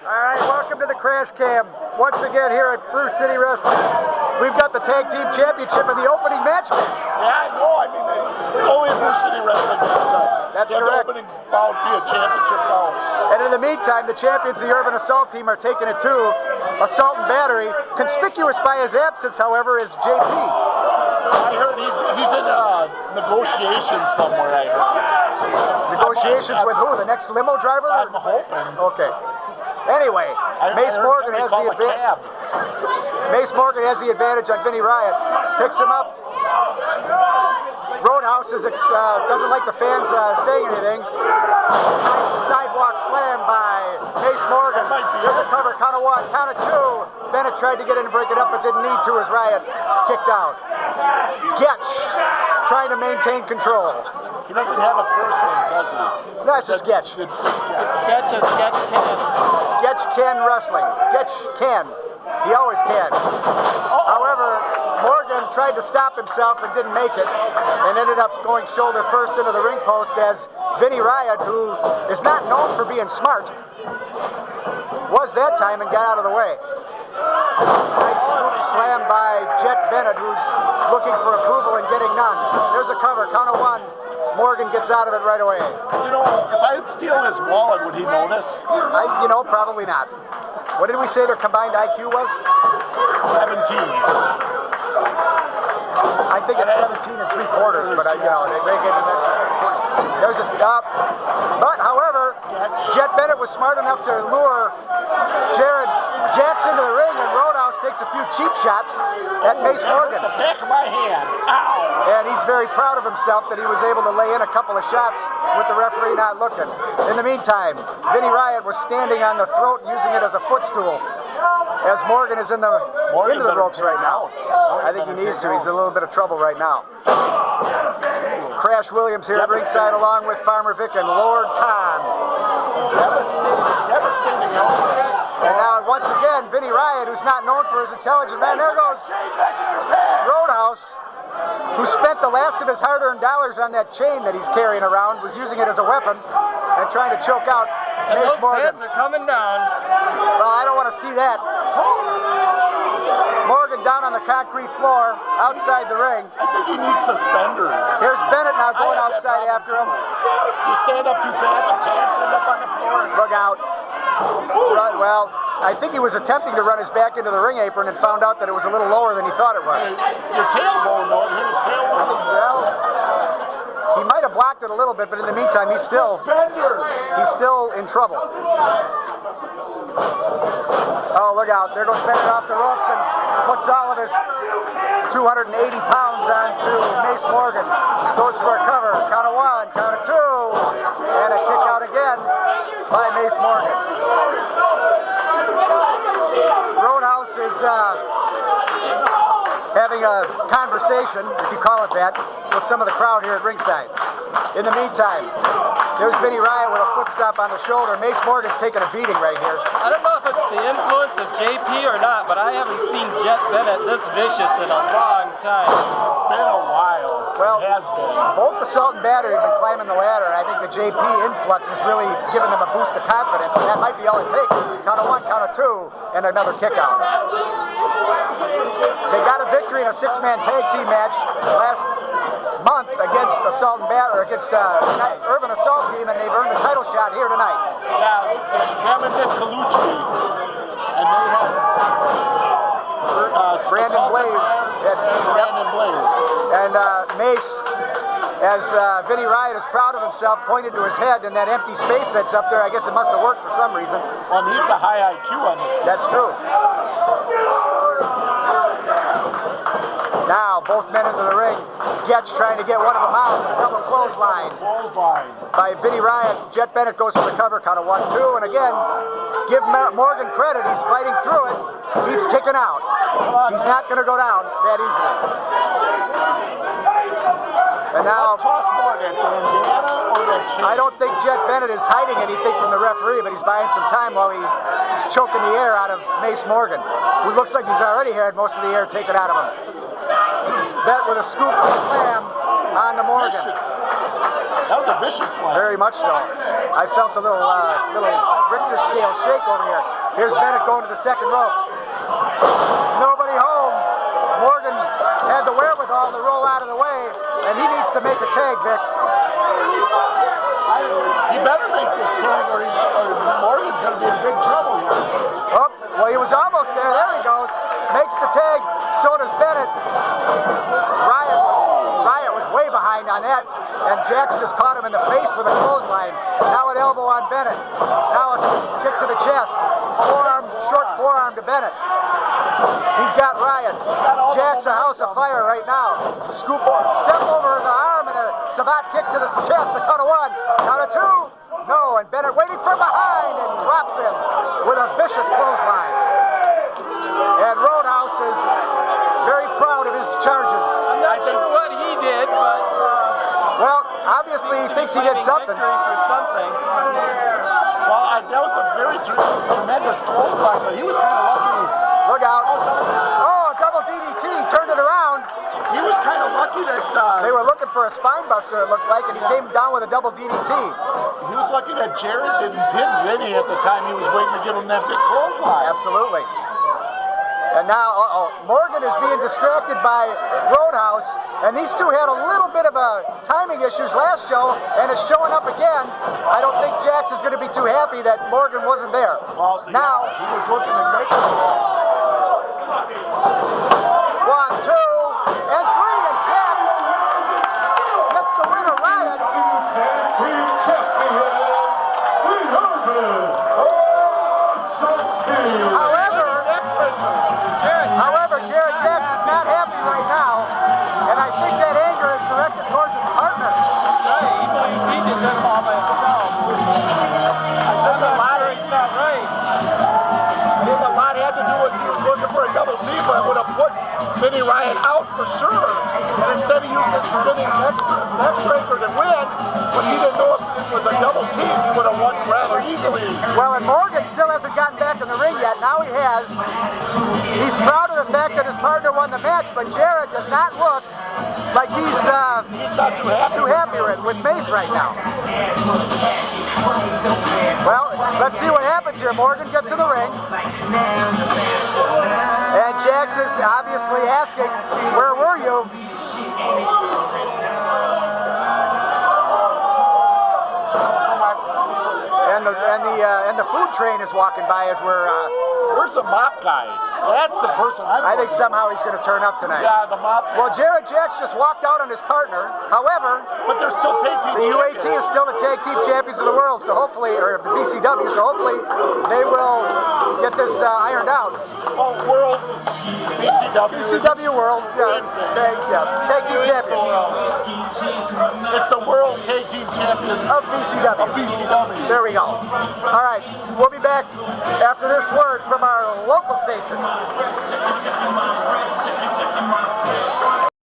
All right, welcome to the Crash Cam. Once again here at Brew City Wrestling. We've got the Tag Team Championship in the opening match. Yeah, I know. I mean, only Brew City Wrestling. That's correct. The opening bout be a championship bout. And in the meantime, the champions, the Urban Assault Team, are taking it to Assault and Battery. Conspicuous by his absence, however, is JP. I heard he's in negotiations somewhere, I heard. Negotiations with who? The next limo driver? I'm hoping. Okay. Anyway, Mace Morgan has the advantage. Mace Morgan has the advantage on Vinny Riot. Picks him up. Roadhouse doesn't like the fans saying anything. Sidewalk slam by Mace Morgan. There's a cover, count of one, count of two. Bennett tried to get in and break it up, but didn't need to as Riot kicked out. Getch trying to maintain control. He doesn't have a first name, does he? That's just Getch. It's Getch as Getch can. Getch can wrestling. Getch can. He always can. However, Morgan tried to stop himself and didn't make it, and ended up going shoulder first into the ring post as Vinny Riot, who is not known for being smart, was that time and got out of the way. Nice scoop slam by Jet Bennett, who's looking for approval and getting none. There's a cover, count of one. Morgan gets out of it right away. You know, if I had stolen his wallet, would he notice? Probably not. What did we say their combined IQ was? 17. I think it's 17 and 3/4, but they make it an extra. There's a stop. But, however, Jet Bennett was smart enough to lure Jared Jackson to the ring, and Roadhouse takes a few cheap shots at Mace Morgan. The back of my hand. Ow! And he's very proud of himself that he was able to lay in a couple of shots with the referee not looking. In the meantime, Vinny Riot was standing on the throat, using it as a footstool, as Morgan is into the ropes right now. I think he needs to. He's in a little bit of trouble right now. Crash Williams here at ringside, along with Farmer Vic and Lord Khan. Devastating. And now, once again, Vinny Riot, who's not known for his intelligence. Man, there goes Roadhouse, who spent the last of his hard-earned dollars on that chain that he's carrying around, was using it as a weapon and trying to choke out Mace Morgan. Those are coming down. Well, I don't want to see that. Morgan down on the concrete floor outside the ring. I think he needs suspenders. Here's Bennett now going outside after him. You stand up too fast, you can't stand up on the floor. Look out. Well, I think he was attempting to run his back into the ring apron and found out that it was a little lower than he thought it was. Your tailbone, though, hit his tailbone. Well, he might have blocked it a little bit, but in the meantime, he's still in trouble. Oh, look out. There goes Bennett off the ropes and puts all of his 280 pounds onto Mace Morgan. Goes for a cover. Count of one, count of two. And a kick out again by Mace Morgan. Roadhouse is having a conversation, if you call it that, with some of the crowd here at ringside. In the meantime, there's Vinny Riot with a foot stop on the shoulder. Mace Morgan's taking a beating right here. I don't know if it's the influence of JP or not, but I haven't seen Jet Bennett this vicious in a long time. It's been a while. Well, it has been. Both Assault and Battery have been climbing the ladder, and I think the JP influx has really given them a boost of confidence, and that might be all it takes. Count of one, count of two, and another kick out. They got a victory in a six-man tag team match last month against Assault and Battery, against Urban Assault Team, and they've earned a title shot here tonight. Yeah, Kevin did Kaluchi, and they had Brandon Blaze. Brandon Blaze. And Mace, as Vinny Riot is proud of himself, pointed to his head, and that empty space that's up there, I guess it must have worked for some reason. Well, and he's the high IQ on this. That's true. Now, both men into the ring. Getch trying to get one of them out. Double clothesline by Vinny Riot. Jet Bennett goes for the cover. Count of 1-2. And again, give Morgan credit. He's fighting through it. Keeps kicking out. He's not going to go down that easily. And now, I don't think Jet Bennett is hiding anything from the referee, but he's buying some time while he's choking the air out of Mace Morgan, who looks like he's already had most of the air taken out of him. Bet with a scoop slam on the Morgan. That was a vicious slam. Very much so. I felt a little Richter scale shake over here. Here's Bennett going to the second rope. Nobody home. Morgan had the wherewithal to roll out of the way, and he needs to make a tag, Vic. He better make this tag or Morgan's going to be in big trouble here. Oh, well, he was almost there. There he goes. Makes the tag. So does Bennett. Riot was way behind on that, and Jax just caught him in the face with a clothesline. Now an elbow on Bennett. Now a kick to the chest. Forearm, short forearm to Bennett. He's got Riot. Jack's a house of fire right now. Scoop over, step over the arm and a Sabat kick to the chest. A count of one. Count of two. No, and Bennett waiting from behind and drops him with a vicious clothesline. And Roadhouse is very proud of his charges. I'm not sure what he did, but well, obviously he thinks he did something. For something. Well, that was a very tremendous clothesline, but he was kind of lucky. Look out. Oh, a double DDT. Turned it around. He was kind of lucky that They were looking for a spine buster, it looked like, and he came down with a double DDT. he was lucky that Jarrett didn't pin Vinny at the time he was waiting to give him that big clothesline. Absolutely. And now, Morgan is being distracted by Roadhouse, and these two had a little bit of timing issues last show, and it's showing up again. I don't think Jax is going to be too happy that Morgan wasn't there. Well, now, he was looking to make it. 1, 2, and 3, and Jax gets the win of Riot. However, Jared Jax is not happy right now, and I think that anger is directed towards his partner. Right, he believes he did this all by himself. I think a lot of it's not right. I think a lot had to do with he was looking for a double team, but it would have put Vinny Riot out for sure. And instead of using spinning neck breaker to win, when he didn't know if it was a double team, he would have won rather easily. Well, and Morgan still hasn't gotten back in the ring yet. Now he has. He's proud of the fact that his partner won the match, but Jared does not look like he's not too happy with Mace right now. Well, let's see what happens here. Morgan gets in the ring. And Jax is obviously asking, where were you? And the food train is walking by as we're... Where's the mop guy? That's the person I think somehow he's going to turn up tonight. Yeah, the mop guy. Well, Jared Jax just walked out on his partner. However, but they're still tag team the UAT champions. is still the tag team champions of the world, so hopefully, or the BCW, so hopefully they will get this ironed out. Oh, world BCW. BCW world, tag team champions. It's the world tag team champions of BCW. There we go. All right, we'll be back after this word from our local station.